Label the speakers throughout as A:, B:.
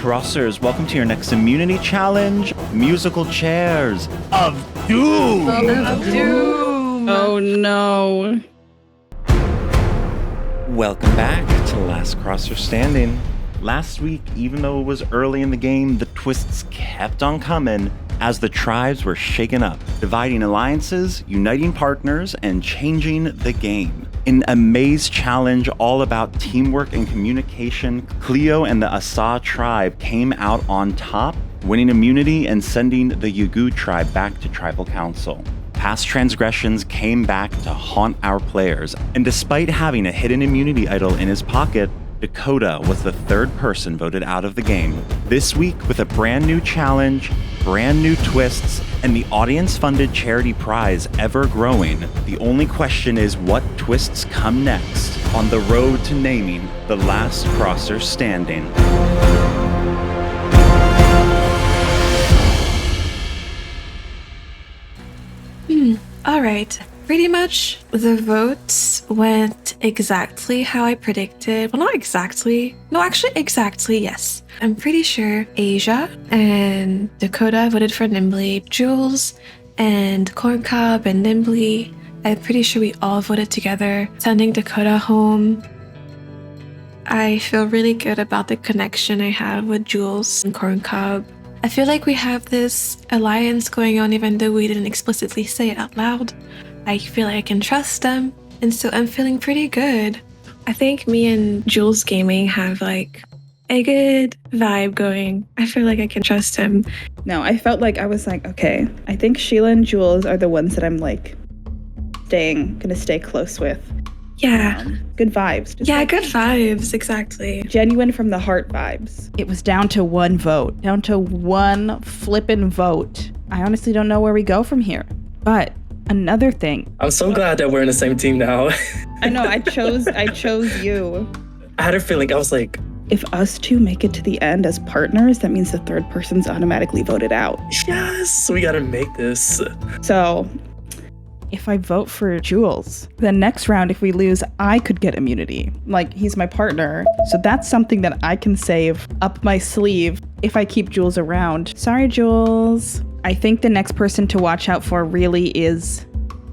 A: Crossers, welcome to your next immunity challenge, Musical Chairs of Doom!
B: Oh no.
A: Welcome back to Last Crosser Standing. Last week, even though it was early in the game, the twists kept on coming as the tribes were shaken up, dividing alliances, uniting partners, and changing the game. In a maze challenge all about teamwork and communication, Cleo and the Assa tribe came out on top, winning immunity and sending the Yugu tribe back to tribal council. Past transgressions came back to haunt our players, and despite having a hidden immunity idol in his pocket, Dakota was the third person voted out of the game. This week, with a brand new challenge, brand new twists, and the audience-funded charity prize ever growing, the only question is what twists come next on the road to naming the last crosser standing.
C: All right. Pretty much the votes went exactly how I predicted. Well, not exactly. No, actually exactly, yes. I'm pretty sure Asia and Dakota voted for Knimbley. Jules and Corncob and Knimbley, I'm pretty sure we all voted together, sending Dakota home. I feel really good about the connection I have with Jules and Corncob. I feel like we have this alliance going on even though we didn't explicitly say it out loud. I feel like I can trust them, and so I'm feeling pretty good. I think me and JulessGaming have like a good vibe going. I feel like I can trust him.
B: No, I felt like I was like, okay, I think Sheila and Jules are the ones that I'm like gonna stay close with.
C: Yeah.
B: Good vibes. Just
C: Yeah,
B: like
C: good vibes, exactly.
B: genuine from the heart vibes. It was down to one vote, down to one flippin' vote. I honestly don't know where we go from here. But another thing.
D: I'm so glad that we're in the same team now.
B: I know, I chose you.
D: I had a feeling, I was like,
B: If us two make it to the end as partners, that means the third person's automatically voted out.
D: yes, we gotta make this.
B: So if I vote for Jules, the next round, if we lose, I could get immunity. Like, he's my partner. So that's something that I can save up my sleeve if I keep Jules around. Sorry, Jules. I think the next person to watch out for really is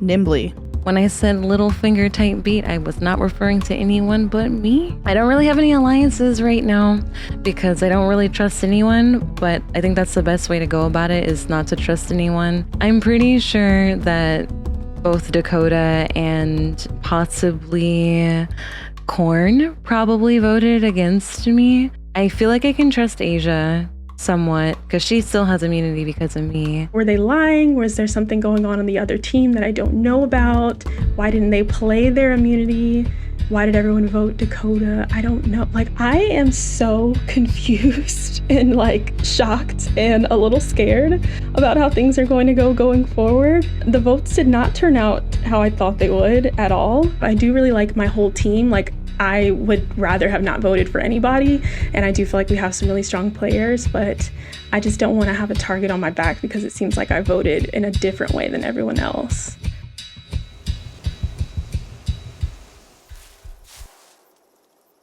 B: Knimbley.
E: When I said little finger tight beat, I was not referring to anyone but me. I don't really have any alliances right now because I don't really trust anyone, but I think that's the best way to go about it, is not to trust anyone. I'm pretty sure that both Dakota and possibly Corn probably voted against me. I feel like I can trust Asia somewhat because she still has immunity because of me.
F: Were they lying? Was there something going on the other team that I don't know about? Why didn't they play their immunity? Why did everyone vote Dakota? I don't know. Like, I am so confused and like shocked and a little scared about how things are going to go going forward. The votes did not turn out how I thought they would at all. I do really like my whole team. Like, I would rather have not voted for anybody, and I do feel like we have some really strong players, but I just don't want to have a target on my back because it seems like I voted in a different way than everyone else.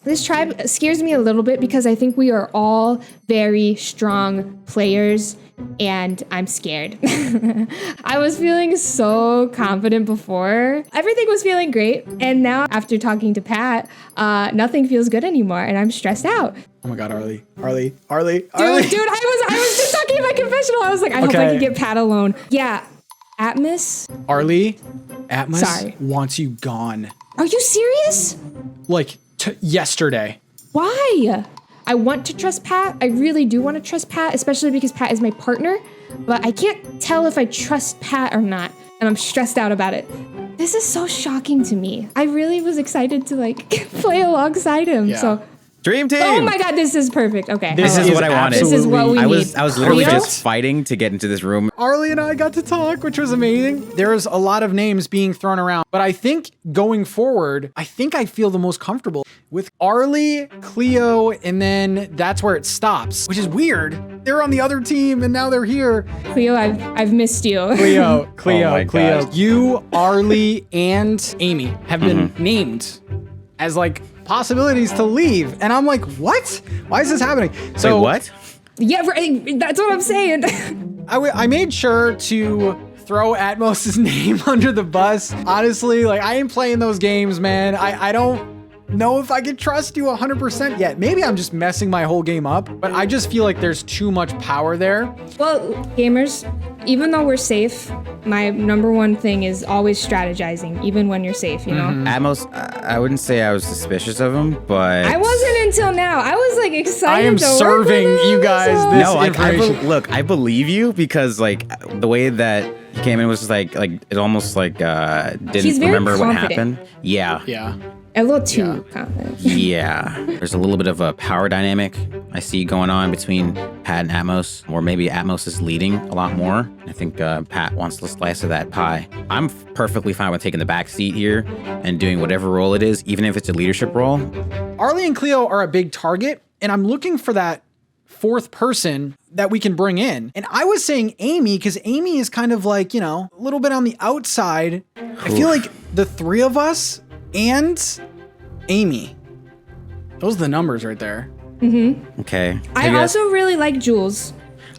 G: This tribe scares me a little bit because I think we are all very strong players and I'm scared. I was feeling so confident before. Everything was feeling great. And now after talking to Pat, nothing feels good anymore and I'm stressed out.
H: Oh my God, Arlie.
G: Dude, I was just talking in my confessional. I was like, I hope I can get Pat alone. Yeah, Atmos.
H: Arlie, Atmos
G: Sorry.
H: wants you gone.
G: Are you serious?
H: Like yesterday.
G: Why? I want to trust Pat. I really do want to trust Pat, especially because Pat is my partner. But I can't tell if I trust Pat or not. And I'm stressed out about it. This is so shocking to me. I really was excited to like play alongside him.
H: Yeah.
G: So
I: Dream team.
G: oh my God, this is perfect. Okay.
I: This is what I wanted.
G: This is what we need.
I: I was literally
G: Cleo?
I: just fighting to get into this room.
H: Arlie and I got to talk, which was amazing. There's a lot of names being thrown around, but I think going forward, I think I feel the most comfortable with Arlie, Cleo, and then that's where it stops, which is weird. They're on the other team and now they're here.
G: Cleo, I've missed you.
H: Cleo,
I: my
H: Cleo.
I: gosh.
H: You, Arlie, and Amy have been named as like possibilities to leave. And I'm like, what? Why is this happening? So
I: Wait, what?
G: Yeah, right, that's what I'm saying.
H: I made sure to throw Atmos' name under the bus. Honestly, like, I ain't playing those games, man. I don't know if I can trust you 100% yet. Maybe I'm just messing my whole game up, but I just feel like there's too much power there.
G: Well, gamers, even though we're safe, my number one thing is always strategizing, even when you're safe, you know?
I: Atmos, I wouldn't say I was suspicious of him, but
G: I wasn't until now. I was like excited
H: I am
G: to work
H: serving
G: with him,
H: you guys
G: so-
H: this
I: no,
H: information.
I: look, I believe you because like the way that he came in was just like it almost like
G: He's
I: didn't
G: very
I: remember what
G: confident.
I: happened. Yeah.
H: Yeah.
G: A little too confident.
I: Yeah. There's a little bit of a power dynamic I see going on between Pat and Atmos, or maybe Atmos is leading a lot more. I think Pat wants the slice of that pie. I'm perfectly fine with taking the back seat here and doing whatever role it is, even if it's a leadership role.
H: Arlie and Cleo are a big target, and I'm looking for that fourth person that we can bring in. And I was saying Amy, because Amy is kind of like, you know, a little bit on the outside. I feel like the three of us and Amy. Those are the numbers right there.
I: Okay.
G: I also really like Jules.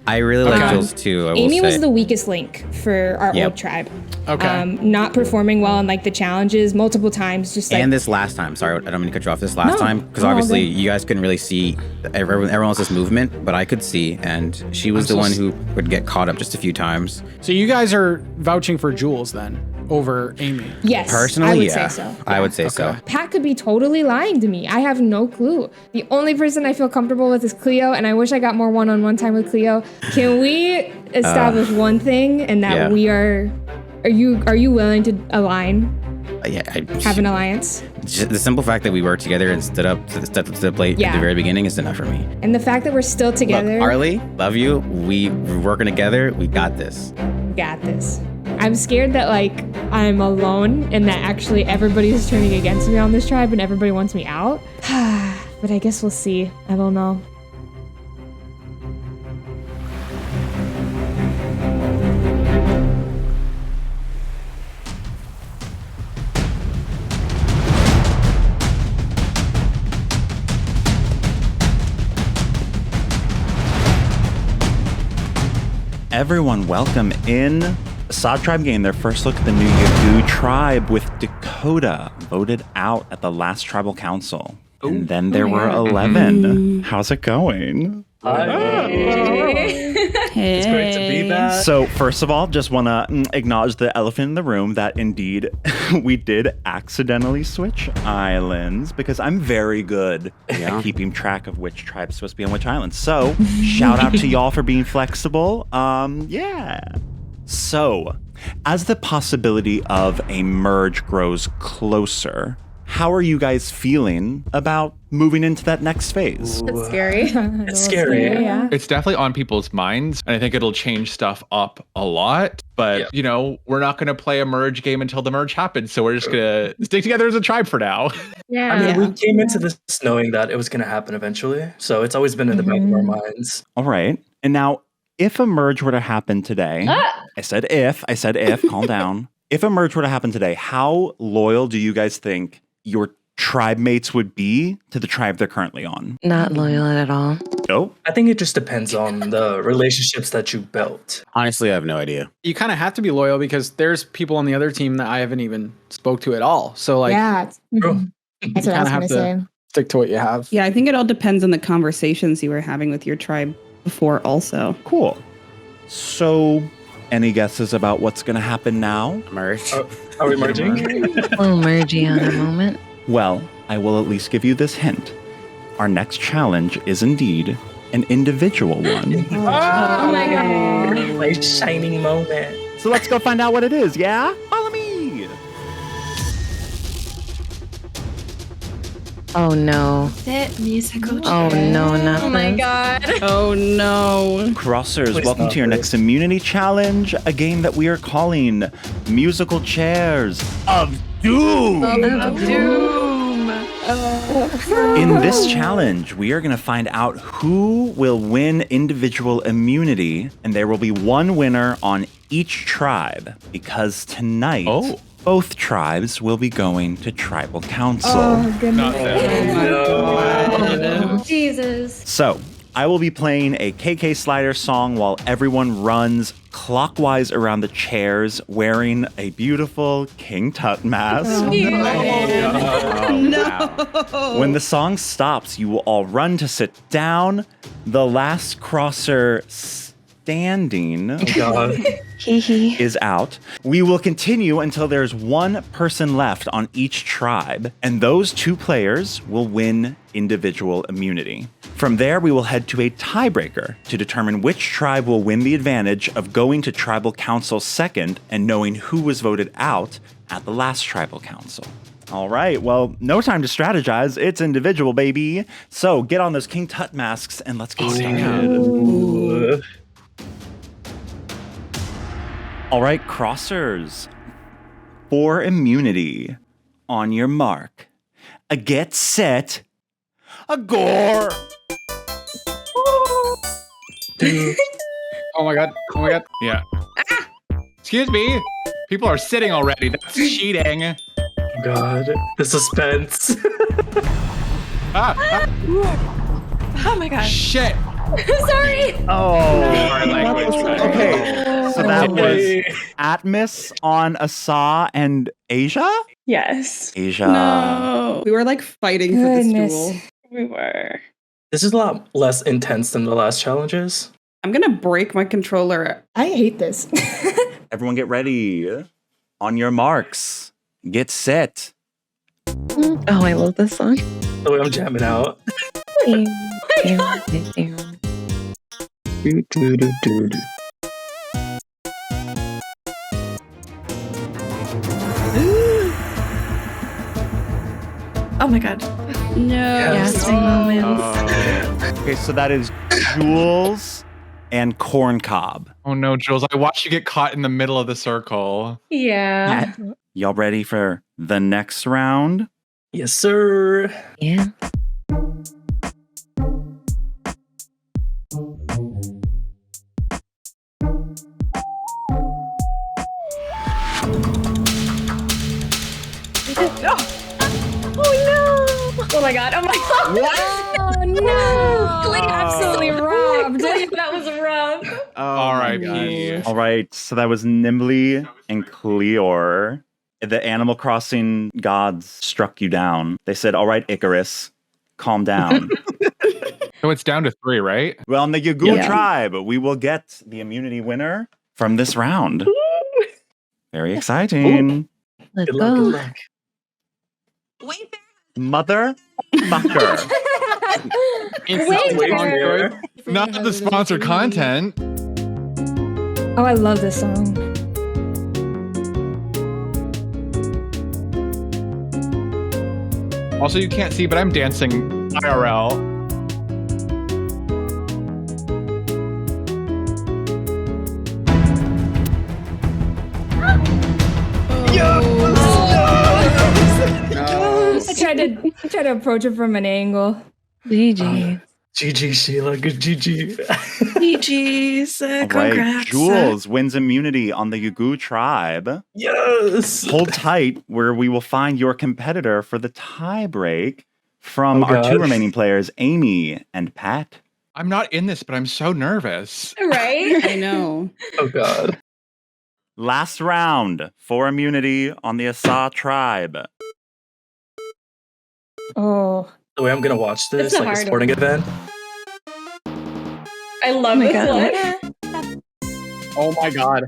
I: I really like Jules too. I will
G: Amy
I: say.
G: was the weakest link for our
I: Yep.
G: old tribe.
H: Okay.
G: Not performing well in like the challenges multiple times, just like
I: And this last time, sorry, I don't mean to cut you off. This last
G: No.
I: time, because
G: No,
I: obviously
G: okay.
I: you guys couldn't really see everyone else's movement, but I could see, and she was the one who would get caught up just a few times.
H: So you guys are vouching for Jules then over Amy.
G: yes,
I: Personally,
G: I would
I: yeah,
G: say so.
I: I would say so.
H: Okay.
G: Pat could be totally lying to me. I have no clue. The only person I feel comfortable with is Cleo, and I wish I got more one-on-one time with Cleo. Can we establish one thing, and that
I: yeah.
G: we are? Are you willing to align?
I: Yeah,
G: Have an alliance?
I: just the simple fact that we worked together and stood up to the plate
G: Yeah.
I: at the very beginning is enough for me.
G: And the fact that we're still together.
I: Look, Arlie, love you. We're working together. We got this.
G: Got this. I'm scared that like I'm alone and that actually everybody's turning against me on this tribe and everybody wants me out. But I guess we'll see. I don't know.
A: Everyone, welcome in. Sod Tribe gained their first look at the new Yugu tribe with Dakota voted out at the last tribal council. And then there were 11. How's it going?
D: It's great to be back.
A: So first of all, just want to acknowledge the elephant in the room that indeed we did accidentally switch islands because I'm very good at keeping track of which tribe's supposed to be on which island. So shout out to y'all for being flexible. Yeah. So as the possibility of a merge grows closer, how are you guys feeling about moving into that next phase?
C: It's scary.
D: It's scary.
G: Yeah.
J: It's definitely on people's minds, and I think it'll change stuff up a lot. But, you know, we're not going to play a merge game until the merge happens. So we're just going to stick together as a tribe for now.
G: Yeah.
D: I mean, we came into this knowing that it was going to happen eventually. So it's always been in the back of our minds.
A: All right. And now, if a merge were to happen today, I said if, calm down. If a merge were to happen today, how loyal do you guys think your tribe mates would be to the tribe they're currently on?
E: Not loyal at all.
A: Nope.
D: I think it just depends on the relationships that you built.
I: Honestly, I have no idea.
H: You kind of have to be loyal because there's people on the other team that I haven't even spoke to at all. So like,
G: yeah.
D: True.
G: That's what I was
H: have
G: going to
H: to
G: say.
H: stick to what you have.
B: Yeah, I think it all depends on the conversations you were having with your tribe before also.
A: Cool. So, any guesses about what's going to happen now?
I: Merge.
D: Are we merging?
E: We'll merge you on a moment.
A: Well, I will at least give you this hint. Our next challenge is indeed an individual one.
G: Oh my god.
D: My shining moment.
A: So let's go find out what it is, yeah? Follow me!
E: Oh no.
C: Sit musical
E: Oh no, not
C: Oh my
E: this.
C: god.
B: Oh no.
A: Crossers,
D: Please
A: welcome
D: not,
A: to your
D: please.
A: next immunity challenge, a game that we are calling Musical Chairs of Doom. In this challenge, we are going to find out who will win individual immunity, and there will be one winner on each tribe because tonight both tribes will be going to tribal council.
G: Oh, goodness.
K: Jesus.
A: So, I will be playing a KK Slider song while everyone runs clockwise around the chairs wearing a beautiful King Tut mask.
B: No.
A: When the song stops, you will all run to sit down. The last crosser standing is out. We will continue until there's one person left on each tribe, and those 2 players will win individual immunity. From there, we will head to a tiebreaker to determine which tribe will win the advantage of going to tribal council second and knowing who was voted out at the last tribal council. All right, well, no time to strategize. It's individual, baby. So get on those King Tut masks and let's get started. All right, crossers. For immunity, on your mark. A get set. A gore.
H: Oh my god.
J: Yeah. Excuse me. People are sitting already. That's cheating.
D: Oh God, the suspense.
C: Oh my gosh.
J: Shit.
K: Sorry.
J: Our language.
A: Okay, so that was Atmos on Assa and Asia?
F: Yes,
A: Asia.
B: No. We were like fighting for this duel.
F: we were.
D: This is a lot less intense than the last challenges.
B: I'm gonna break my controller.
G: I hate this.
A: Everyone get ready. On your marks. Get set.
E: Oh, I love this song.
D: The way I'm jamming out.
C: Oh my god.
B: No.
C: Yes. Moments.
A: Okay, so that is Jules and Corncob.
J: Oh no, Jules, I watched you get caught in the middle of the circle.
K: Yeah.
A: Y'all ready for the next round?
D: Yes, sir.
E: Yeah.
K: Oh my god. Oh my god. Oh no. Cleo absolutely robbed. That was rough.
J: R.I.P.
A: All right, so that was Knimbley and Cleo. The Animal Crossing gods struck you down. They said, all right, Icarus, calm down.
J: So it's down to 3, right?
A: Well, in the Yugu tribe, we will get the immunity winner from this round. Very exciting.
E: Let's
D: Good
E: go.
D: luck.
G: Wait there.
A: Mother fucker.
K: Wait there.
J: Not the sponsored content.
K: Oh, I love this song.
J: Also, you can't see, but I'm dancing IRL.
K: I tried to approach it from an angle.
E: GG.
D: GG, Sheila. Good GG.
C: GG's.
A: All
C: Congrats.
A: right, Jules wins immunity on the Yugu tribe.
D: Yes.
A: Hold tight, where we will find your competitor for the tie break from our 2 remaining players, Amy and Pat.
J: I'm not in this, but I'm so nervous.
K: Right?
B: I know.
D: Oh God.
A: Last round for immunity on the Assa tribe.
K: Oh.
D: The way I'm gonna watch this,
K: It's a
D: like a
K: hard
D: sporting
K: one.
D: event.
K: I love
C: my
K: this
C: God.
K: one.
H: Oh my god.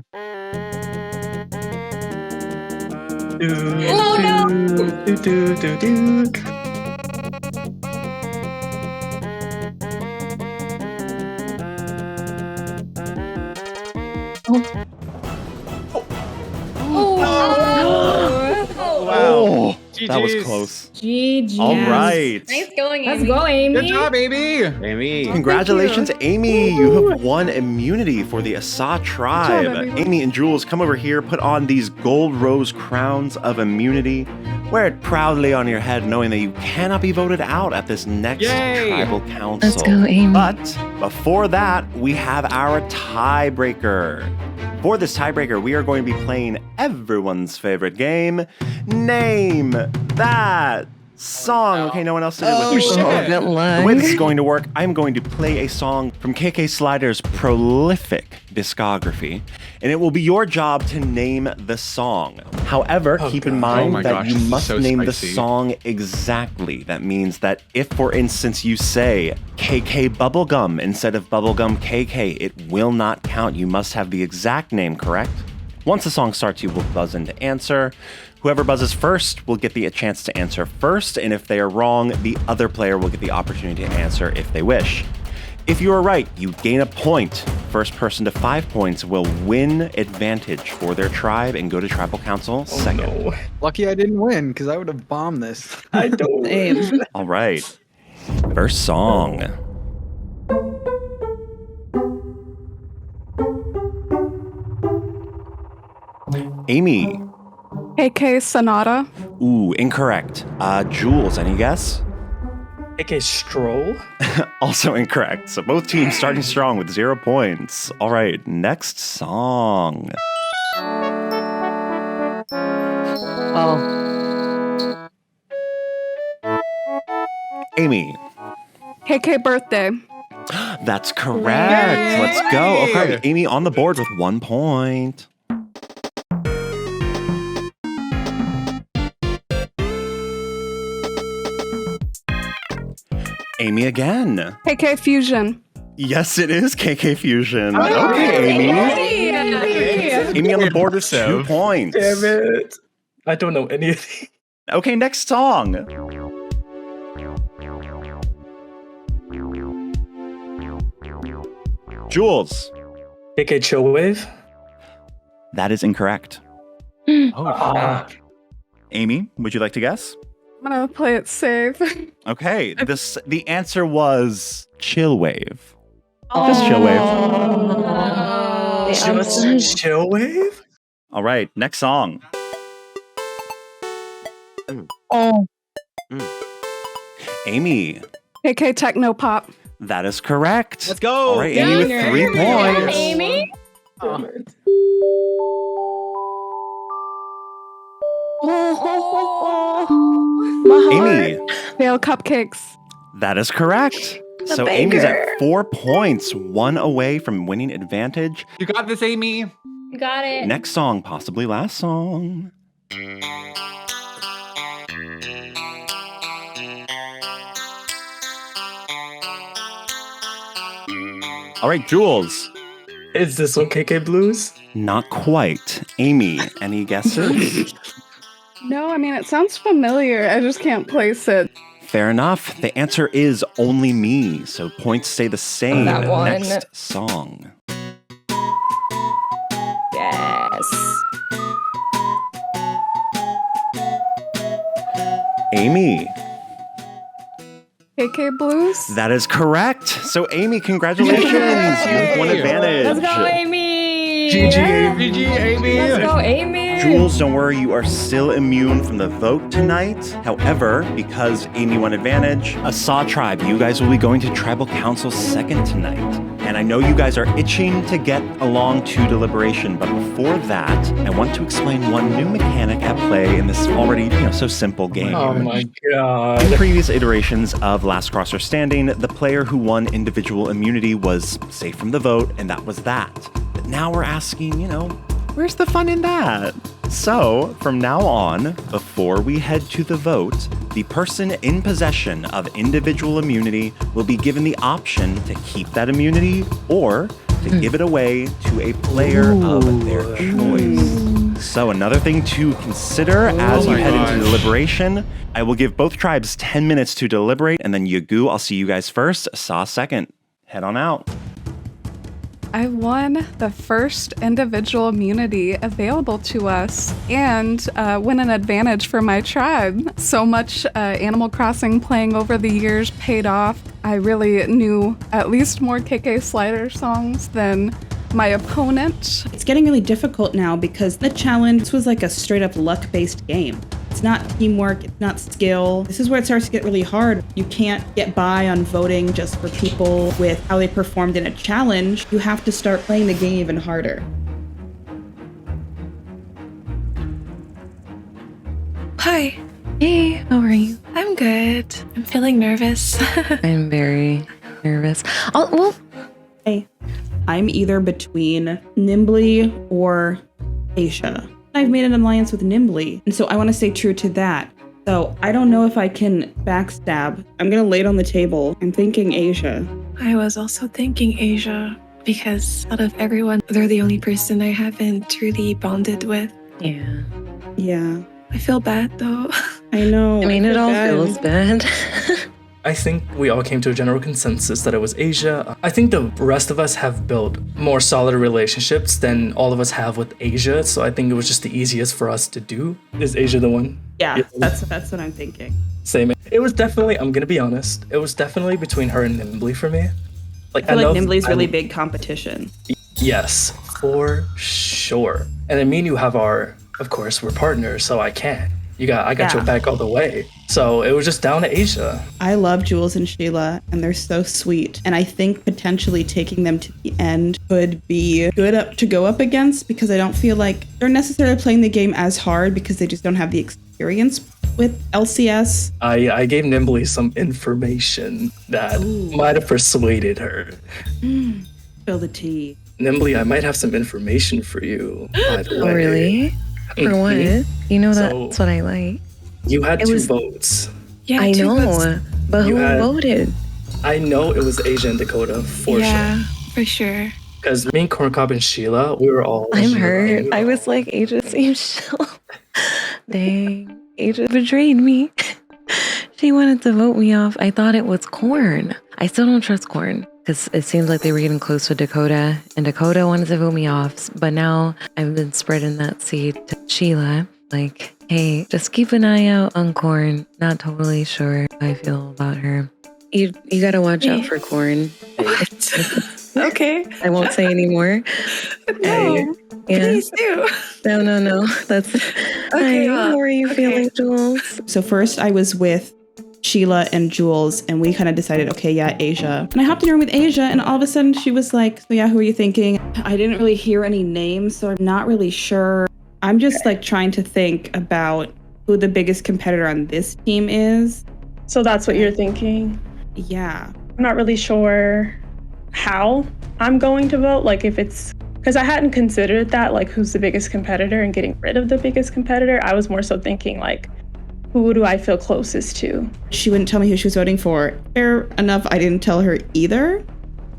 A: Wow. That was
J: GG's.
A: close.
G: GG.
A: All right.
K: Nice going,
G: Let's
K: Amy.
G: go, Amy.
J: Good job, Amy.
I: Amy.
A: Congratulations, Amy. You have won immunity for the Assa tribe. Amy and Jules, come over here, put on these gold rose crowns of immunity. Wear it proudly on your head, knowing that you cannot be voted out at this next
J: Yay.
A: tribal council.
E: Let's go, Amy.
A: But before that, we have our tiebreaker. For this tiebreaker, we are going to be playing everyone's favorite game, Name That Song. Okay, no one else did it with me.
E: Good luck.
A: The way this is going to work, I'm going to play a song from KK Slider's prolific discography, and it will be your job to name the song. However, keep in mind that you must name the song exactly. That means that if, for instance, you say KK Bubblegum instead of Bubblegum KK, it will not count. You must have the exact name correct. Once the song starts, you will buzz in to answer. Whoever buzzes first will get the chance to answer first, and if they are wrong, the other player will get the opportunity to answer if they wish. If you are right, you gain a point. First person to 5 points will win advantage for their tribe and go to tribal council second.
H: No. Lucky I didn't win, because I would have bombed this.
D: I don't.
A: All right. First song. Amy.
L: KK Sonata.
A: Ooh, incorrect. Jules, any guess?
D: KK Stroll.
A: Also incorrect. So both teams starting strong with 0 points. All right, next song.
L: Oh.
A: Amy.
L: KK Birthday.
A: That's correct. Let's go. Okay, Amy on the board with 1 point. Amy again.
L: KK Fusion.
A: Yes, it is KK Fusion. Okay, Amy. Amy on the board with 2 points.
D: Damn it. I don't know any of these.
A: Okay, next song. Jules.
D: KK Chill Wave.
A: That is incorrect. Amy, would you like to guess?
L: I'm gonna play it safe.
A: Okay, the answer was Chill Wave. Just Chill Wave.
D: Just Chill Wave?
A: All right, next song. Amy.
L: KK Techno Pop.
A: That is correct.
H: Let's go.
A: All right, Amy with 3 points.
K: Amy?
A: Amy.
L: Veil Cupcakes.
A: That is correct. So Amy's at 4 points, 1 away from winning advantage.
J: You got this, Amy.
K: You got it.
A: Next song, possibly last song. All right, Jules.
D: Is this one KK Blues?
A: Not quite. Amy, any guesses?
L: No, I mean, it sounds familiar. I just can't place it.
A: Fair enough. The answer is Only Me, so points stay the same.
K: That one.
A: Next song.
K: Yes.
A: Amy.
L: KK Blues.
A: That is correct. So Amy, congratulations. You've won advantage.
K: Let's go, Amy.
D: GG,
J: Amy.
K: Let's go, Amy.
A: Jules, don't worry, you are still immune from the vote tonight. However, because Amy won advantage, Assa tribe, you guys will be going to tribal council second tonight. And I know you guys are itching to get along to deliberation, but before that, I want to explain one new mechanic at play in this already, so simple game.
D: Oh my
A: In
D: god.
A: previous iterations of Last Crosser Standing, the player who won individual immunity was safe from the vote, and that was that. But now we're asking, where's the fun in that? So, from now on, before we head to the vote, the person in possession of individual immunity will be given the option to keep that immunity or to give it away to a player of their choice. So another thing to consider as you head into deliberation, I will give both tribes 10 minutes to deliberate, and then Yugu, I'll see you guys first, Assa second. Head on out.
L: I won the first individual immunity available to us and win an advantage for my tribe. So much Animal Crossing playing over the years paid off. I really knew at least more KK Slider songs than my opponent.
B: It's getting really difficult now because the challenge was like a straight up luck-based game. It's not teamwork, it's not skill. This is where it starts to get really hard. You can't get by on voting just for people with how they performed in a challenge. You have to start playing the game even harder.
C: Hi.
E: Hey, how are you?
C: I'm good. I'm feeling nervous.
E: I'm very nervous. Well,
B: Hey, I'm either between Knimbley or Asia. I've made an alliance with Knimbley, and so I want to stay true to that. So I don't know if I can backstab. I'm gonna lay it on the table. I'm thinking Asia.
C: I was also thinking Asia because out of everyone, they're the only person I haven't really bonded with.
E: yeah.
B: Yeah,
C: I feel bad though.
B: I know.
E: I mean, it
B: feel
E: all
B: bad.
E: feels bad.
D: I think we all came to a general consensus that it was Asia. I think the rest of us have built more solid relationships than all of us have with Asia, so I think it was just the easiest for us to do. Is Asia the one?
B: Yeah, that's what I'm thinking.
D: Same. It was definitely, I'm gonna be honest, it was definitely between her and Knimbley for me.
B: I feel like Knimbley's really big competition.
D: Yes, for sure. And then me and you have of course, we're partners, so I got your back all the way. So it was just down to Asia.
B: I love Jules and Sheila, and they're so sweet. And I think potentially taking them to the end could be good to go up against, because I don't feel like they're necessarily playing the game as hard because they just don't have the experience with LCS.
D: I gave Knimbley some information that might have persuaded her.
B: Spill the tea.
D: Knimbley, I might have some information for you, by the way.
E: Oh, really? For what? You know, that's what I like.
D: You had two votes.
C: Yeah,
E: I know,
C: votes.
E: but who voted?
D: I know it was Asia and Dakota for
C: yeah,
D: sure.
C: for sure.
D: Because me and Corncob and Sheila, we were all.
E: I'm hurt. I was like, Asia seems chill. Dang, Asia betrayed me. She wanted to vote me off. I thought it was Corn. I still don't trust Corn because it seems like they were getting close with Dakota, and Dakota wanted to vote me off. But now I've been spreading that seed to Sheila. Like, hey, just keep an eye out on Corn. Not totally sure how I feel about her. You gotta watch out for Corn.
C: What? Okay.
E: I won't say anymore.
C: No, please do.
E: No. That's okay. How are you feeling, Jules?
B: So first I was with Sheila and Jules, and we kind of decided, okay, yeah, Asia. And I hopped in a room with Asia, and all of a sudden she was like, so yeah, who are you thinking? I didn't really hear any names, so I'm not really sure. I'm just like trying to think about who the biggest competitor on this team is.
F: So that's what you're thinking?
B: Yeah.
F: I'm not really sure how I'm going to vote. Like if it's, because I hadn't considered that, like who's the biggest competitor and getting rid of the biggest competitor. I was more so thinking like, who do I feel closest to?
B: She wouldn't tell me who she was voting for. Fair enough, I didn't tell her either.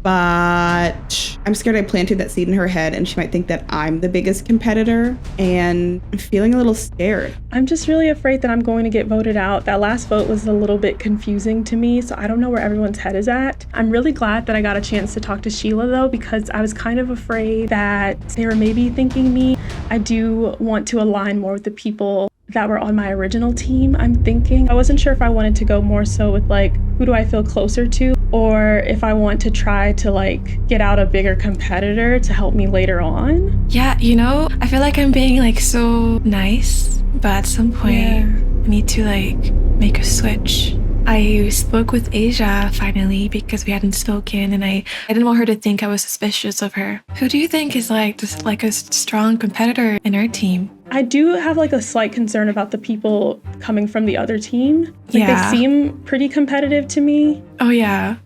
B: But I'm scared I planted that seed in her head and she might think that I'm the biggest competitor, and I'm feeling a little scared.
F: I'm just really afraid that I'm going to get voted out. That last vote was a little bit confusing to me, so I don't know where everyone's head is at. I'm really glad that I got a chance to talk to Sheila though, because I was kind of afraid that they were maybe thinking me. I do want to align more with the people that were on my original team, I'm thinking. I wasn't sure if I wanted to go more so with like, who do I feel closer to? Or if I want to try to like get out a bigger competitor to help me later on.
C: Yeah, you know, I feel like I'm being like so nice, but at some point I need to like make a switch. I spoke with Asia finally because we hadn't spoken, and I didn't want her to think I was suspicious of her. Who do you think is like just like a strong competitor in our team?
F: I do have like a slight concern about the people coming from the other team. Like
C: Yeah.
F: they seem pretty competitive to me.
C: Oh yeah.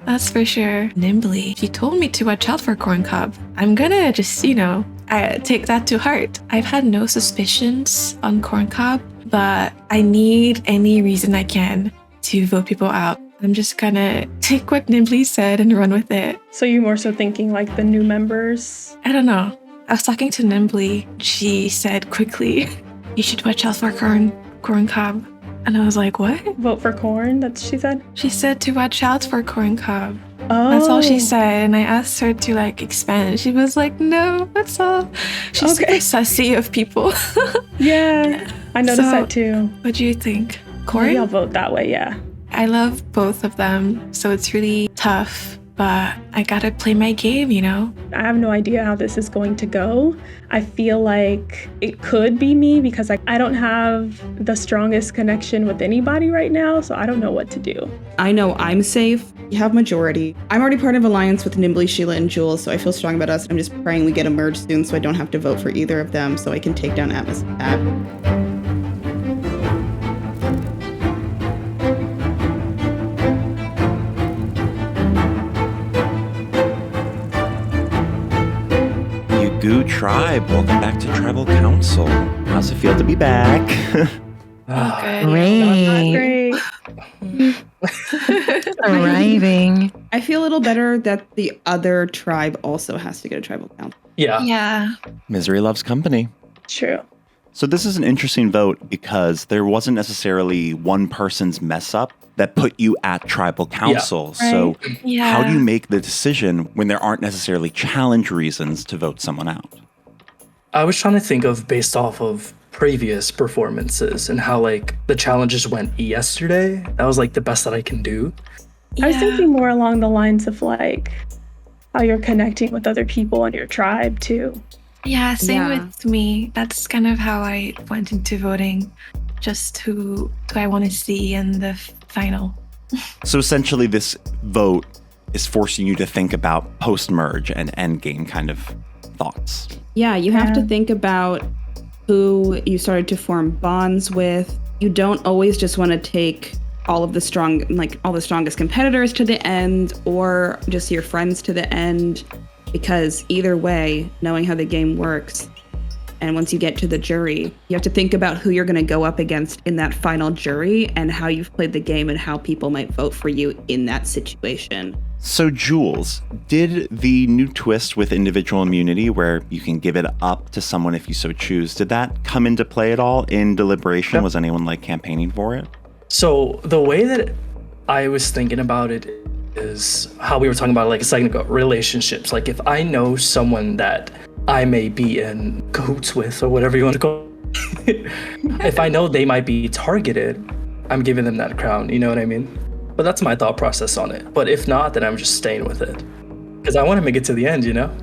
C: That's for sure. Knimbley, she told me to watch out for Corncob. I'm gonna just, I take that to heart. I've had no suspicions on Corncob, but I need any reason I can to vote people out. I'm just gonna take what Knimbley said and run with it.
F: So you're more so thinking like the new members?
C: I don't know. I was talking to Knimbley. She said quickly, you should watch out for Corncob. And I was like, what?
F: Vote for Corn, that's what she said?
C: She said to watch out for Corncob.
F: Oh.
C: That's all she said. And I asked her to like expand. She was like, no, that's all. She's super sussy of people.
F: Yeah, I noticed that too.
C: What do you think? Corn?
F: Maybe I'll vote that way, yeah.
C: I love both of them. So it's really tough. But I gotta play my game,
F: I have no idea how this is going to go. I feel like it could be me because I don't have the strongest connection with anybody right now, so I don't know what to do.
B: I know I'm safe. You have majority. I'm already part of alliance with Knimbley, Sheila, and Jules, so I feel strong about us. I'm just praying we get a merge soon so I don't have to vote for either of them so I can take down Atmos.
A: Yugu tribe, welcome back to Tribal Council. How's it feel to be back?
E: Great. Arriving.
B: I feel a little better that the other tribe also has to go to tribal council.
D: Yeah.
C: Yeah.
A: Misery loves company.
F: True.
A: So this is an interesting vote because there wasn't necessarily one person's mess up that put you at tribal council.
F: Yeah.
A: So
C: Yeah.
A: how do you make the decision when there aren't necessarily challenge reasons to vote someone out?
D: I was trying to think of based off of previous performances and how like the challenges went yesterday. That was like the best that I can do.
F: I was thinking more along the lines of like how you're connecting with other people in your tribe too.
C: Yeah, same
B: Yeah.
C: with me. That's kind of how I went into voting. Just who do I want to see in the final.
A: So essentially this vote is forcing you to think about post-merge and endgame kind of thoughts.
B: Yeah, you have to think about who you started to form bonds with. You don't always just want to take all of the strongest competitors to the end or just your friends to the end, because either way, knowing how the game works, and once you get to the jury, you have to think about who you're going to go up against in that final jury and how you've played the game and how people might vote for you in that situation.
A: So Jules, did the new twist with individual immunity where you can give it up to someone if you so choose, did that come into play at all in deliberation?
D: Yep.
A: Was anyone like campaigning for it?
D: So the way that I was thinking about it is how we were talking about like a second ago, relationships. Like if I know someone that I may be in cahoots with or whatever you want to call it, if I know they might be targeted, I'm giving them that crown, you know what I mean? But that's my thought process on it. But if not, then I'm just staying with it. Because I want to make it to the end, you know?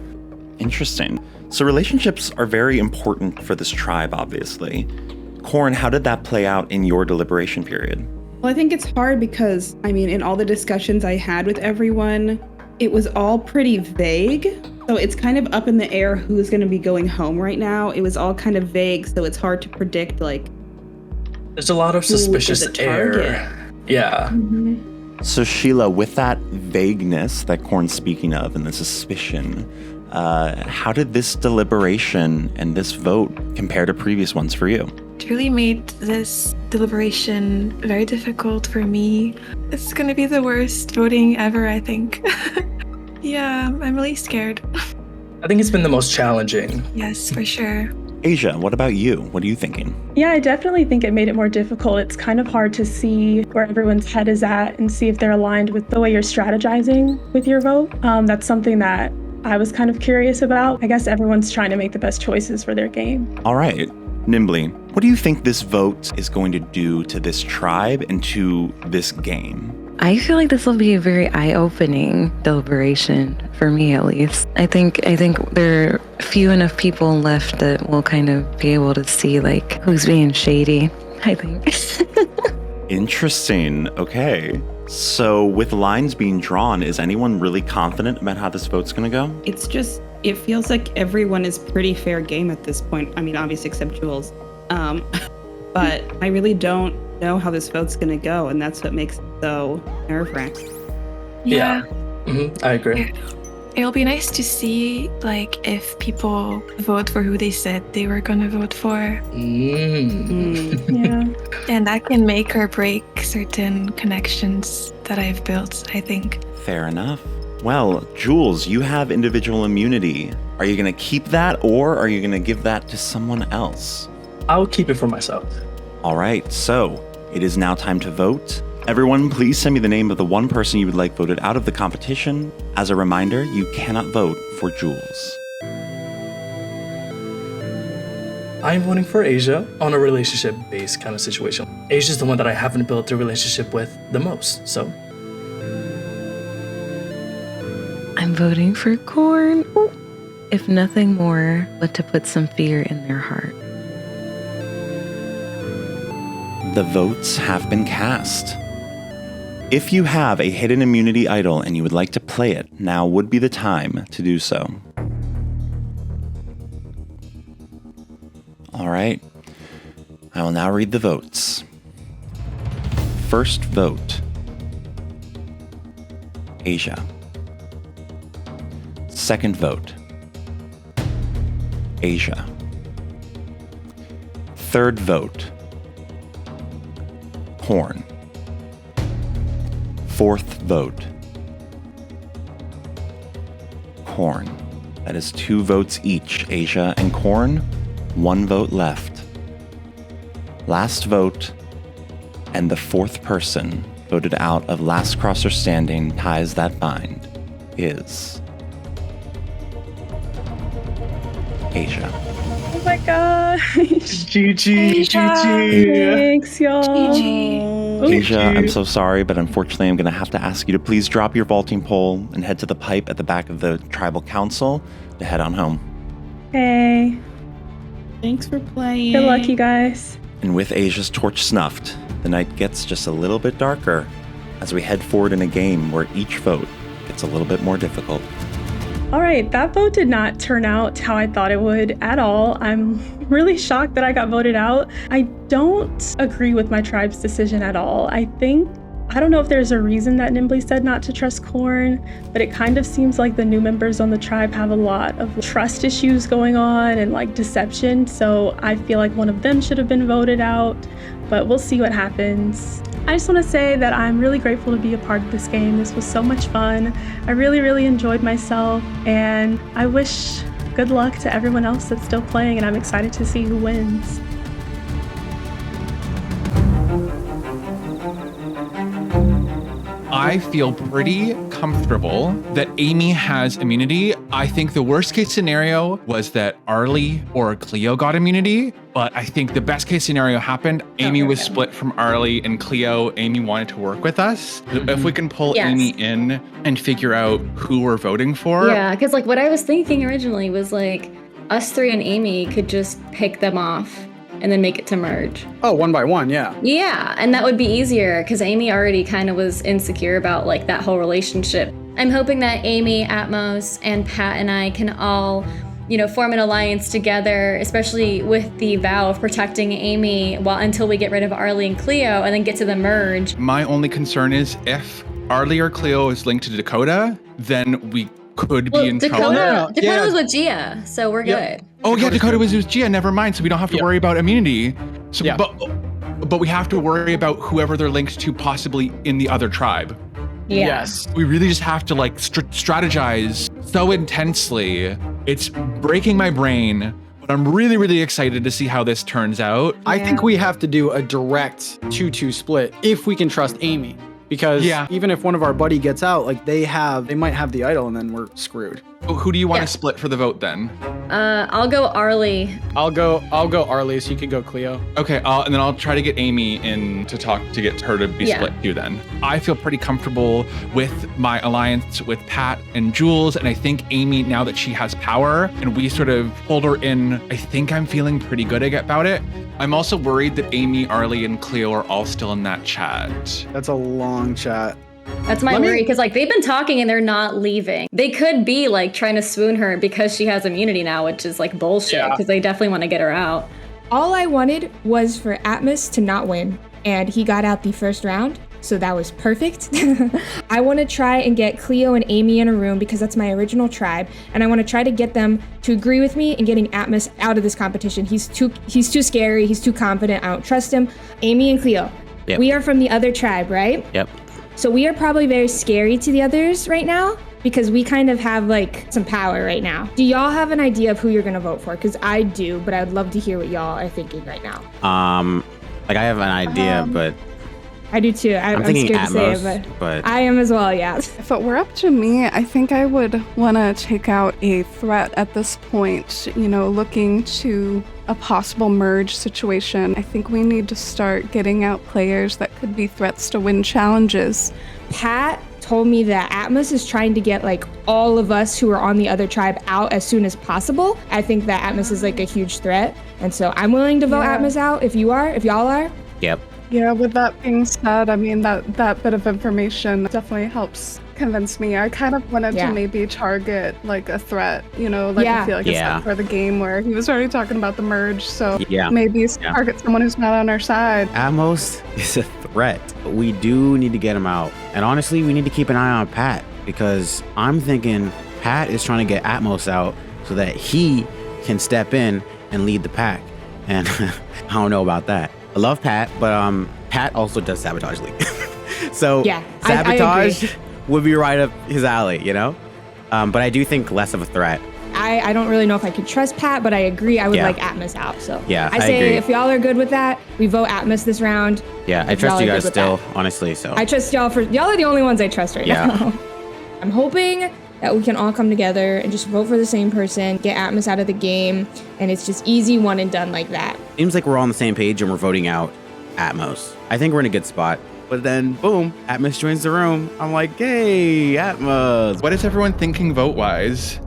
A: Interesting. So relationships are very important for this tribe, obviously. Corn, how did that play out in your deliberation period?
B: Well, I think it's hard because, I mean, in all the discussions I had with everyone, it was all pretty vague. So it's kind of up in the air who's going to be going home right now. It was all kind of vague, so it's hard to predict, like,
D: there's a lot of suspicious air. Yeah.
B: Mm-hmm.
A: So Sheila, with that vagueness that Corn's speaking of and the suspicion, how did this deliberation and this vote compare to previous ones for you?
C: It really made this deliberation very difficult for me. It's going to be the worst voting ever, I think. Yeah, I'm really scared.
D: I think it's been the most challenging.
C: Yes, for sure.
A: Asia, what about you? What are you thinking?
F: Yeah, I definitely think it made it more difficult. It's kind of hard to see where everyone's head is at and see if they're aligned with the way you're strategizing with your vote. That's something that I was kind of curious about. I guess everyone's trying to make the best choices for their game.
A: All right. Knimbley, what do you think this vote is going to do to this tribe and to this game?
E: I feel like this will be a very eye-opening deliberation for me, at least. I think there are few enough people left that will kind of be able to see like who's being shady, I think.
A: Interesting. Okay. So with lines being drawn, is anyone really confident about how this vote's going to go?
B: It's just, it feels like everyone is pretty fair game at this point. I mean, obviously except Jules. But I really don't know how this vote's going to go, and that's what makes it so nerve-wracking.
D: Yeah. I agree.
C: It'll be nice to see, like, if people vote for who they said they were gonna vote for.
F: Yeah.
C: And that can make or break certain connections that I've built, I think.
A: Fair enough. Well, Jules, you have individual immunity. Are you going to keep that, or are you going to give that to someone else?
D: I'll keep it for myself.
A: All right, so it is now time to vote. Everyone, please send me the name of the one person you would like voted out of the competition. As a reminder, you cannot vote for Jules.
D: I'm voting for Asia on a relationship-based kind of situation. Asia's the one that I haven't built a relationship with the most, so.
E: I'm voting for Corn. If nothing more, but to put some fear in their heart.
A: The votes have been cast. If you have a hidden immunity idol and you would like to play it, now would be the time to do so. All right. I will now read the votes. First vote, Asia. Second vote, Asia. Third vote, Corn. Fourth vote, Corn. That is 2 votes each, Asia and Corn. 1 vote left. Last vote, and the 4th person voted out of last crosser standing ties that bind is Asia.
F: Oh my gosh.
D: GG.
F: Thanks, y'all.
C: GG.
A: Asia, I'm so sorry, but unfortunately I'm going to have to ask you to please drop your vaulting pole and head to the pipe at the back of the tribal council to head on home.
F: Hey.
B: Thanks for playing.
F: Good luck, you guys.
A: And with Asia's torch snuffed, the night gets just a little bit darker as we head forward in a game where each vote gets a little bit more difficult.
F: All right, that vote did not turn out how I thought it would at all. I'm really shocked that I got voted out. I don't agree with my tribe's decision at all. I don't know if there's a reason that Knimbley said not to trust Corn, but it kind of seems like the new members on the tribe have a lot of trust issues going on and like deception. So I feel like one of them should have been voted out, but we'll see what happens. I just want to say that I'm really grateful to be a part of this game. This was so much fun. I really, really enjoyed myself, and I wish good luck to everyone else that's still playing, and I'm excited to see who wins.
J: I feel pretty comfortable that Amy has immunity. I think the worst case scenario was that Arlie or Cleo got immunity, but I think the best case scenario happened. Amy was split from Arlie and Cleo. Amy wanted to work with us. If we can pull Amy in and figure out who we're voting for.
K: Yeah, because like what I was thinking originally was like us 3 and Amy could just pick them off and then make it to merge.
H: Oh, 1 by 1, yeah.
K: Yeah, and that would be easier because Amy already kind of was insecure about like that whole relationship. I'm hoping that Amy, Atmos, and Pat and I can all, form an alliance together, especially with the vow of protecting Amy until we get rid of Arlie and Cleo and then get to the merge.
J: My only concern is if Arlie or Cleo is linked to Dakota, then we could be in trouble.
K: Dakota was with Gia, so we're good.
J: Oh yeah, Dakota was with Gia, never mind, so we don't have to worry about immunity. So, but we have to worry about whoever they're linked to possibly in the other tribe.
K: Yeah.
H: Yes.
J: We really just have to like strategize so intensely. It's breaking my brain, but I'm really, really excited to see how this turns out.
H: I think we have to do a direct 2-2 split if we can trust Amy. Because even if one of our buddy gets out, like they might have the idol and then we're screwed.
J: Who do you want to split for the vote then?
K: I'll go Arlie.
H: I'll go Arlie, so you can go Cleo.
J: Okay, and then I'll try to get Amy in to talk to get her to be split too then. I feel pretty comfortable with my alliance with Pat and Jules, and I think Amy, now that she has power and we sort of pulled her in, I think I'm feeling pretty good about it. I'm also worried that Amy, Arlie, and Cleo are all still in that chat.
H: That's a long chat.
K: That's my worry, because like they've been talking and they're not leaving. They could be like trying to swoon her because she has immunity now, which is like bullshit, because they definitely want to get her out.
G: All I wanted was for Atmos to not win, and he got out the first round, so that was perfect. I want to try and get Cleo and Amy in a room because that's my original tribe, and I want to try to get them to agree with me in getting Atmos out of this competition. He's too scary, he's too confident, I don't trust him. Amy and Cleo, we are from the other tribe, right?
I: Yep.
G: So we are probably very scary to the others right now because we kind of have like some power right now. Do y'all have an idea of who you're gonna vote for? Because I do, but I'd love to hear what y'all are thinking right now.
I: Like I have an idea, but
G: I do too. I'm
I: thinking
G: scared
I: Atmos,
G: to say it,
I: but
G: I am as well, yeah.
L: If it were up to me, I think I would want to take out a threat at this point, looking to a possible merge situation. I think we need to start getting out players that could be threats to win challenges.
G: Pat told me that Atmos is trying to get like all of us who are on the other tribe out as soon as possible. I think that Atmos is like a huge threat. And so I'm willing to vote Atmos out if y'all are.
I: Yep.
L: Yeah, with that being said, I mean, that bit of information definitely helps convince me. I kind of wanted to maybe target like a threat, I feel like it's not for the game where he was already talking about the merge. So maybe target someone who's not on our side.
I: Atmos is a threat. We do need to get him out. And honestly, we need to keep an eye on Pat because I'm thinking Pat is trying to get Atmos out so that he can step in and lead the pack. And I don't know about that. I love Pat, but Pat also does Sabotage League. So
G: Yeah,
I: Sabotage
G: I agree.
I: would be right up his alley, you know? But I do think less of a threat.
G: I don't really know if I could trust Pat, but I agree. I would
I: Yeah.
G: like Atmos out. So
I: Yeah,
G: I
I: I
G: say
I: agree.
G: if y'all are good with that, we vote Atmos this round.
I: Yeah, I
G: If y'all
I: trust
G: are
I: you
G: good
I: guys
G: with
I: still,
G: that.
I: honestly, so.
G: I trust y'all y'all are the only ones I trust right
I: Yeah.
G: now. I'm hoping that we can all come together and just vote for the same person, get Atmos out of the game, and it's just easy one and done like that.
I: Seems like we're all on the same page and we're voting out Atmos. I think we're in a good spot. But then, boom, Atmos joins the room. I'm like, hey, Atmos.
J: What is everyone thinking vote-wise?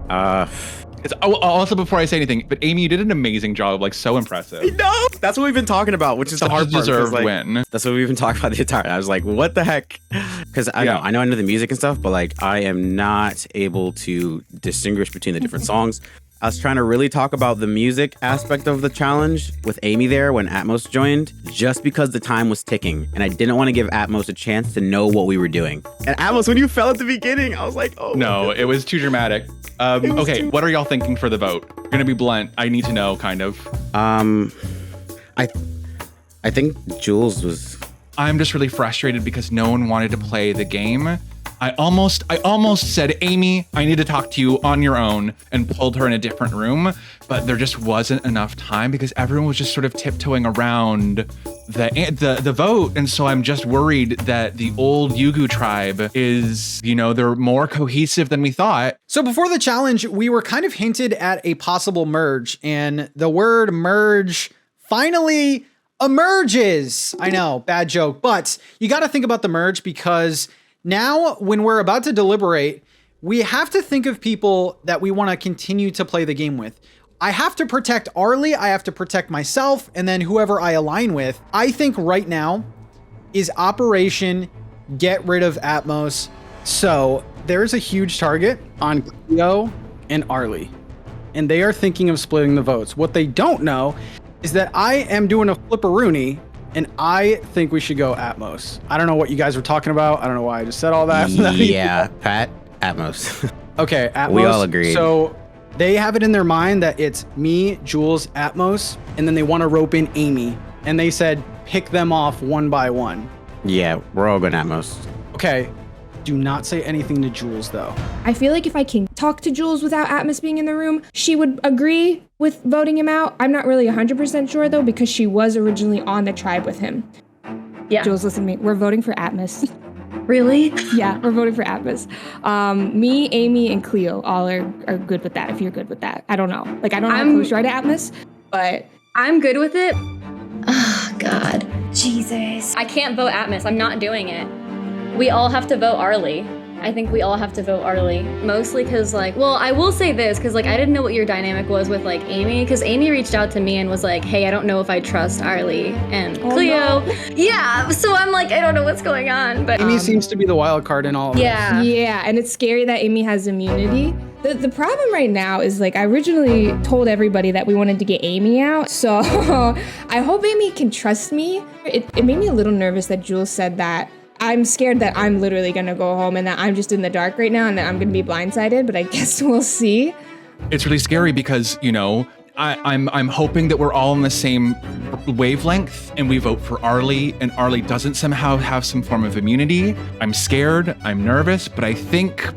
J: Also, before I say anything, but Amy, you did an amazing job, like so impressive.
I: No, that's what we've been talking about, which is the hard part.
J: Deserved
I: like,
J: win.
I: That's what we've been talking about the entire time. I was like, what the heck? Because I know the music and stuff, but like I am not able to distinguish between the different songs. I was trying to really talk about the music aspect of the challenge with Amy there when Atmos joined, just because the time was ticking and I didn't want to give Atmos a chance to know what we were doing. And Atmos, when you fell at the beginning, I was like, oh.
J: No, it was too dramatic. Okay, what are y'all thinking for the vote? You're gonna be blunt. I need to know, kind of.
I: I think Jules was.
J: I'm just really frustrated because no one wanted to play the game. I almost said, Amy, I need to talk to you on your own, and pulled her in a different room, but there just wasn't enough time because everyone was just sort of tiptoeing around the vote. And so I'm just worried that the old Yugu tribe is, they're more cohesive than we thought.
H: So before the challenge, we were kind of hinted at a possible merge, and the word merge finally emerges. I know, bad joke, but you got to think about the merge because now, when we're about to deliberate, we have to think of people that we want to continue to play the game with. I have to protect Arlie, I have to protect myself, and then whoever I align with. I think right now is Operation Get Rid of Atmos. So there's a huge target on Cleo and Arlie, and they are thinking of splitting the votes. What they don't know is that I am doing a flipperoonie, and I think we should go Atmos. I don't know what you guys were talking about. I don't know why I just said all that.
I: Yeah, Pat, Atmos.
H: Okay, Atmos.
I: We all agreed.
H: So they have it in their mind that it's me, Jules, Atmos, and then they want to rope in Amy. And they said, pick them off one by one.
I: Yeah, we're all going Atmos.
H: Okay, do not say anything to Jules, though.
G: I feel like if I can talk to Jules without Atmos being in the room, she would agree with voting him out. I'm not really 100% sure, though, because she was originally on the tribe with him.
K: Yeah.
G: Jules, listen to me. We're voting for Atmos.
K: Really?
G: Yeah, we're voting for Atmos. Me, Amy, and Cleo all are good with that, if you're good with that. I don't know. Like, I don't know how close you are to Atmos, but...
K: I'm good with it. Oh, God. Jesus. I can't vote Atmos. I'm not doing it. We all have to vote Arlie. I think we all have to vote Arlie. Mostly because, I will say this, because, I didn't know what your dynamic was with, Amy, because Amy reached out to me and was like, hey, I don't know if I trust Arlie and Cleo. No. Yeah, so I'm like, I don't know what's going on, but...
H: Amy seems to be the wild card in all of this.
G: Yeah, and it's scary that Amy has immunity. The problem right now is, I originally told everybody that we wanted to get Amy out, so I hope Amy can trust me. It made me a little nervous that Jules said that. I'm scared that I'm literally gonna go home and that I'm just in the dark right now and that I'm gonna be blindsided, but I guess we'll see.
J: It's really scary because, I'm hoping that we're all on the same wavelength and we vote for Arlie and Arlie doesn't somehow have some form of immunity. I'm scared, I'm nervous, but I think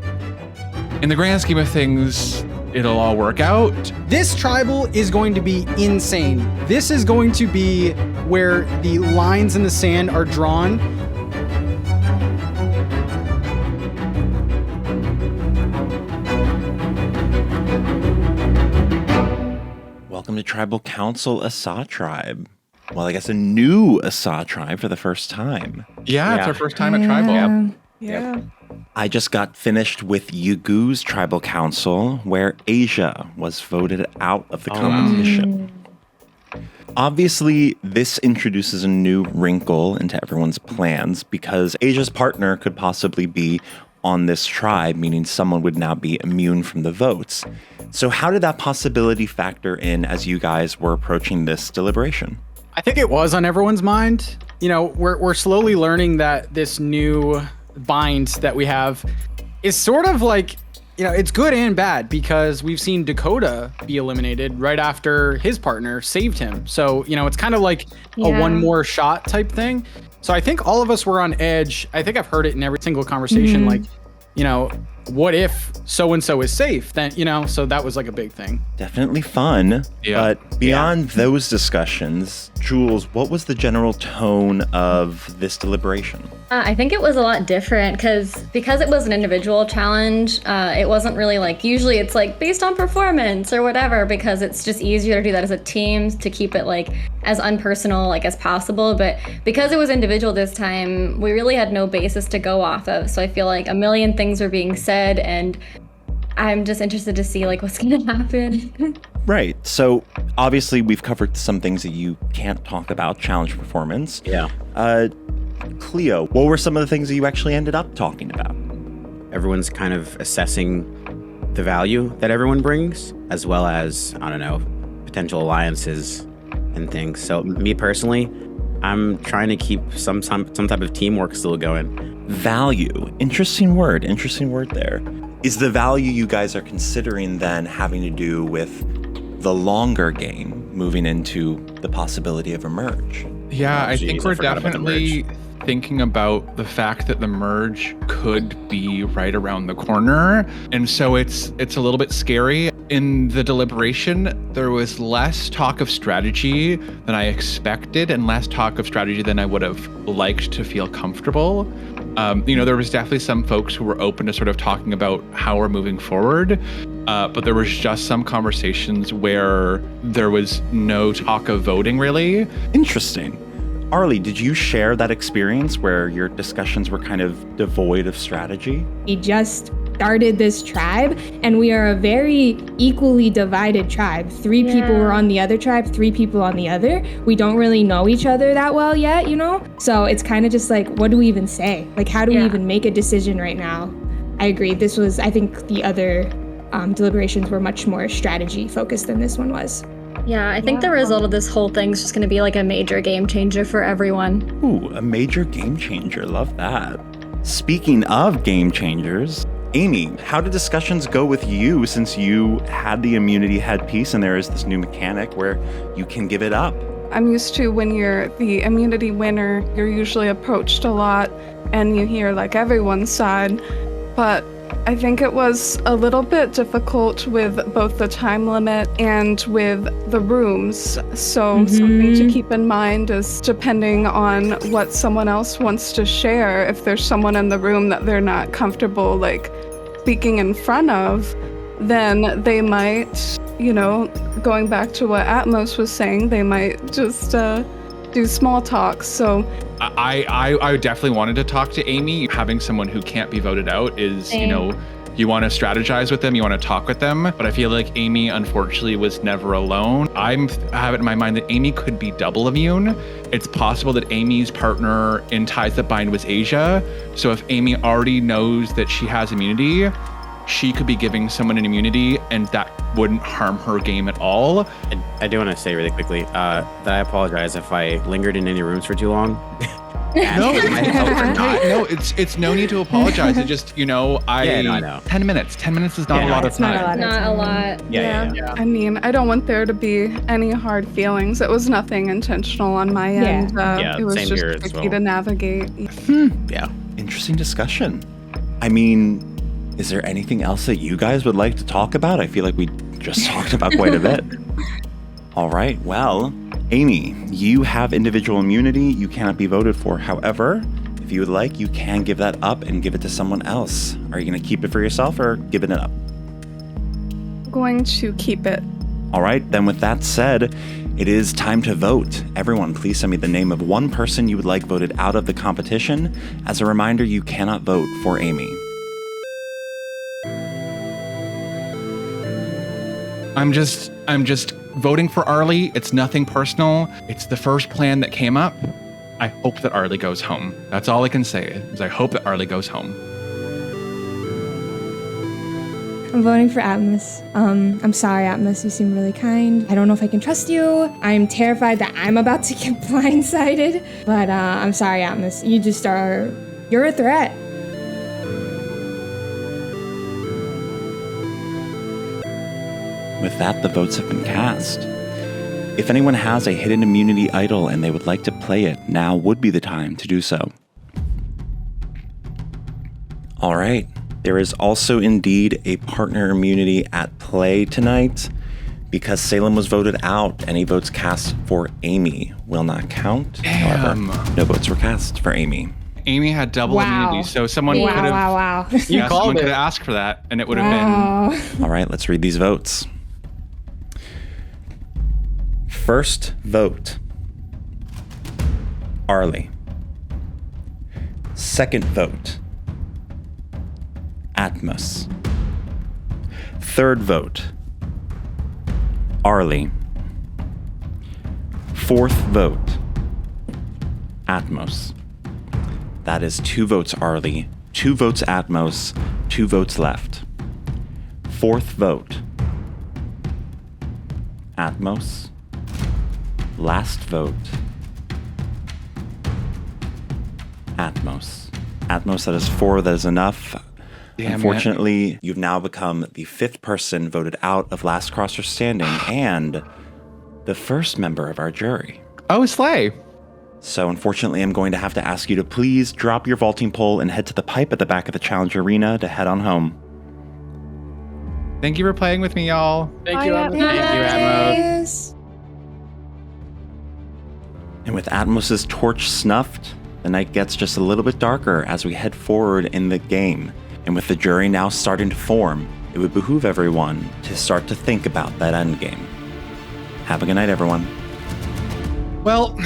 J: in the grand scheme of things, it'll all work out.
H: This tribal is going to be insane. This is going to be where the lines in the sand are drawn.
A: Welcome to Tribal Council Assa tribe. Well, I guess a new Assa tribe for the first time.
J: Yeah, it's our first time at Tribal.
L: Yeah.
A: I just got finished with Yugu's Tribal Council, where Asia was voted out of the competition. Obviously, this introduces a new wrinkle into everyone's plans because Asia's partner could possibly be on this tribe, meaning someone would now be immune from the votes. So how did that possibility factor in as you guys were approaching this deliberation?
H: I think it was on everyone's mind. We're slowly learning that this new bind that we have is sort of like, it's good and bad because we've seen Dakota be eliminated right after his partner saved him. So, it's kind of like a one more shot type thing. So I think all of us were on edge. I think I've heard it in every single conversation. Like, what if so-and-so is safe? Then, so that was like a big thing.
A: Definitely fun.
J: Yeah.
A: But beyond those discussions, Jules, what was the general tone of this deliberation?
K: I think it was a lot different because it was an individual challenge. It wasn't really like, usually it's like based on performance or whatever, because it's just easier to do that as a team to keep it like as unpersonal like as possible. But because it was individual this time, we really had no basis to go off of. So I feel like a million things were being said, and I'm just interested to see like what's gonna happen.
A: Right. So obviously we've covered some things that you can't talk about, challenge performance.
I: Yeah.
A: Cleo, what were some of the things that you actually ended up talking about?
I: Everyone's kind of assessing the value that everyone brings, as well as, I don't know, potential alliances and things. So me personally, I'm trying to keep some type of teamwork still going.
A: Value. Interesting word there. Is the value you guys are considering then having to do with the longer game, moving into the possibility of a merge?
J: Yeah, I think we're
I: forgot about the
J: definitely thinking about the fact that the merge could be right around the corner. And so it's a little bit scary. In the deliberation, there was less talk of strategy than I expected and less talk of strategy than I would have liked to feel comfortable. There was definitely some folks who were open to sort of talking about how we're moving forward. But there was just some conversations where there was no talk of voting, really.
A: Interesting. Arlie, did you share that experience where your discussions were kind of devoid of strategy?
G: We just started this tribe, and we are a very equally divided tribe. 3 people were on the other tribe, 3 people on the other. We don't really know each other that well yet, So it's kind of just like, what do we even say? Like, how do we even make a decision right now? I agree. I think the other deliberations were much more strategy focused than this one was.
K: Yeah, I think the result of this whole thing is just going to be like a major game changer for everyone.
A: Ooh, a major game changer. Love that. Speaking of game changers, Amy, how did discussions go with you since you had the immunity headpiece and there is this new mechanic where you can give it up?
L: I'm used to when you're the immunity winner, you're usually approached a lot and you hear like everyone's side, but I think it was a little bit difficult with both the time limit and with the rooms. So something to keep in mind is depending on what someone else wants to share, if there's someone in the room that they're not comfortable like speaking in front of, then they might, going back to what Atmos was saying, they might just do small talk. So
J: I definitely wanted to talk to Amy. Having someone who can't be voted out is, you want to strategize with them, you want to talk with them. But I feel like Amy, unfortunately, was never alone. I have it in my mind that Amy could be double immune. It's possible that Amy's partner in Ties That Bind was Asia. So if Amy already knows that she has immunity, she could be giving someone an immunity and that wouldn't harm her game at all.
I: I do want to say really quickly that I apologize if I lingered in any rooms for too long.
J: No, it's no need to apologize. It just, I know. 10 minutes. 10 minutes is not a lot of time.
K: Not a lot.
L: Yeah. I mean, I don't want there to be any hard feelings. It was nothing intentional on my end. It was just tricky to navigate.
I: Yeah.
A: Interesting discussion. I mean, is there anything else that you guys would like to talk about? I feel like we just talked about quite a bit. All right, well, Amy, you have individual immunity. You cannot be voted for. However, if you would like, you can give that up and give it to someone else. Are you going to keep it for yourself or giving it up?
L: I'm going to keep it.
A: All right, then with that said, it is time to vote. Everyone, please send me the name of one person you would like voted out of the competition. As a reminder, you cannot vote for Amy.
J: I'm just voting for Arlie. It's nothing personal. It's the first plan that came up. I hope that Arlie goes home. That's all I can say is I hope that Arlie goes home.
G: I'm voting for Atmos. I'm sorry, Atmos. You seem really kind. I don't know if I can trust you. I'm terrified that I'm about to get blindsided. But I'm sorry, Atmos. You're a threat.
A: With that, the votes have been cast. If anyone has a hidden immunity idol and they would like to play it, now would be the time to do so. All right. There is also indeed a partner immunity at play tonight. Because Salem was voted out, any votes cast for Amy will not count. However, no votes were cast for Amy.
J: Amy had double immunity, so someone could have
G: Wow.
J: someone could have asked for that, and it would have been.
A: All right, let's read these votes. First vote, Arlie. Second vote, Atmos. Third vote, Arlie. Fourth vote, Atmos. That is 2 votes Arlie, 2 votes Atmos, 2 votes left. Fourth vote, Atmos. Last vote, Atmos. Atmos, that is 4, that is enough.
J: Damn
A: Unfortunately, you've now become the 5th person voted out of Last Crosser Standing and the first member of our jury.
J: Oh, slay.
A: So unfortunately, I'm going to have to ask you to please drop your vaulting pole and head to the pipe at the back of the challenge arena to head on home.
J: Thank you for playing with me, y'all.
H: Thank you, Atmos.
G: Yes.
A: And with Atmos's torch snuffed, the night gets just a little bit darker as we head forward in the game. And with the jury now starting to form, it would behoove everyone to start to think about that endgame. Have a good night, everyone.
J: Well,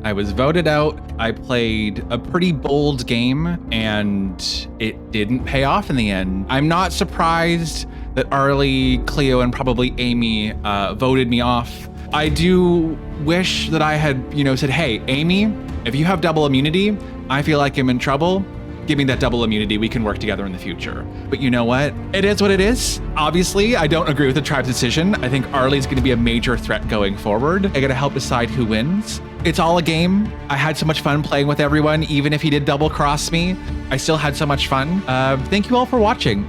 J: I was voted out. I played a pretty bold game, and it didn't pay off in the end. I'm not surprised that Arlie, Cleo, and probably Amy voted me off. I do wish that I had, said, hey, Amy, if you have double immunity, I feel like I'm in trouble. Give me that double immunity. We can work together in the future. But you know what? It is what it is. Obviously, I don't agree with the tribe's decision. I think Arlie's going to be a major threat going forward. I got to help decide who wins. It's all a game. I had so much fun playing with everyone. Even if he did double cross me, I still had so much fun. Thank you all for watching.